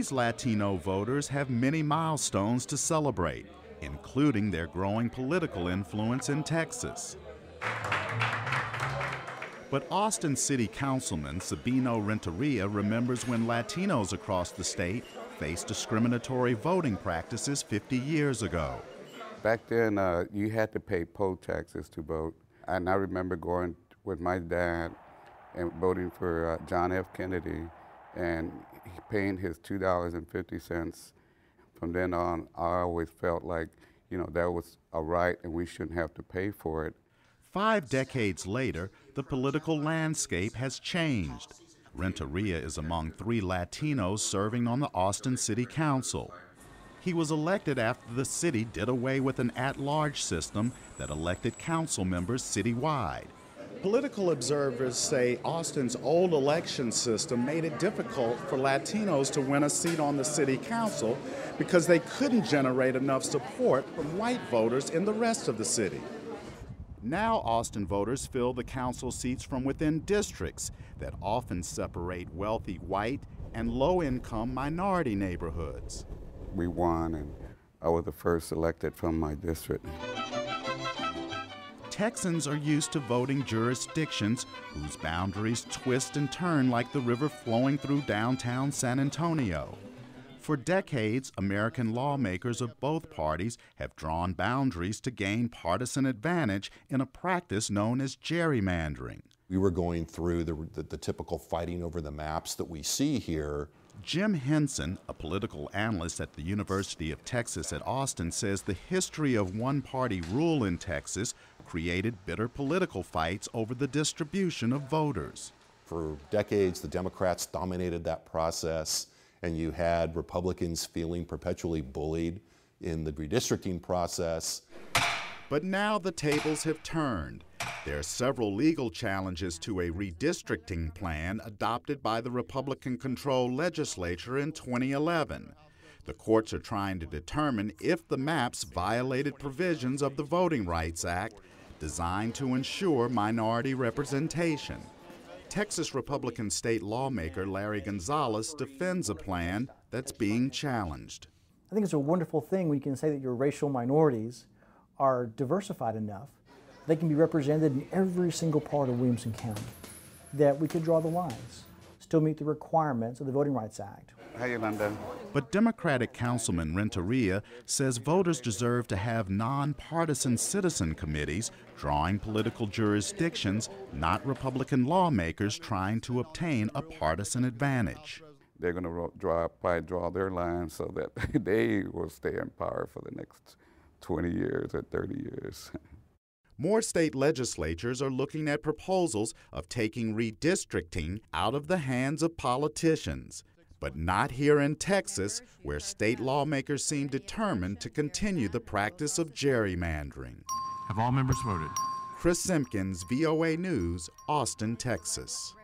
These Latino voters have many milestones to celebrate, including their growing political influence in Texas. But Austin City Councilman Sabino Renteria remembers when Latinos across the state faced discriminatory voting practices 50 years ago. Back then, you had to pay poll taxes to vote. And I remember going with my dad and voting for John F. Kennedy, and paying his $2.50. From then on, I always felt like, that was a right and we shouldn't have to pay for it. 5 decades later, the political landscape has changed. Renteria is among 3 Latinos serving on the Austin City Council. He was elected after the city did away with an at-large system that elected council members citywide. Political observers say Austin's old election system made it difficult for Latinos to win a seat on the city council because they couldn't generate enough support from white voters in the rest of the city. Now Austin voters fill the council seats from within districts that often separate wealthy white and low-income minority neighborhoods. We won, and I was the first elected from my district. Texans are used to voting jurisdictions whose boundaries twist and turn like the river flowing through downtown San Antonio. For decades, American lawmakers of both parties have drawn boundaries to gain partisan advantage in a practice known as gerrymandering. We were going through the typical fighting over the maps that we see here. Jim Henson, a political analyst at the University of Texas at Austin, says the history of one-party rule in Texas created bitter political fights over the distribution of voters. For decades, the Democrats dominated that process, and you had Republicans feeling perpetually bullied in the redistricting process. But now the tables have turned. There are several legal challenges to a redistricting plan adopted by the Republican-controlled legislature in 2011. The courts are trying to determine if the maps violated provisions of the Voting Rights Act designed to ensure minority representation. Texas Republican state lawmaker Larry Gonzalez defends a plan that's being challenged. I think it's a wonderful thing when you can say that your racial minorities are diversified enough they can be represented in every single part of Williamson County, that we could draw the lines, still meet the requirements of the Voting Rights Act. How you, London? But Democratic Councilman Renteria says voters deserve to have nonpartisan citizen committees drawing political jurisdictions, not Republican lawmakers trying to obtain a partisan advantage. They're going to probably draw their lines so that they will stay in power for the next 20 years or 30 years. More state legislatures are looking at proposals of taking redistricting out of the hands of politicians. But not here in Texas, where state lawmakers seem determined to continue the practice of gerrymandering. Have all members voted? Chris Simkins, VOA News, Austin, Texas.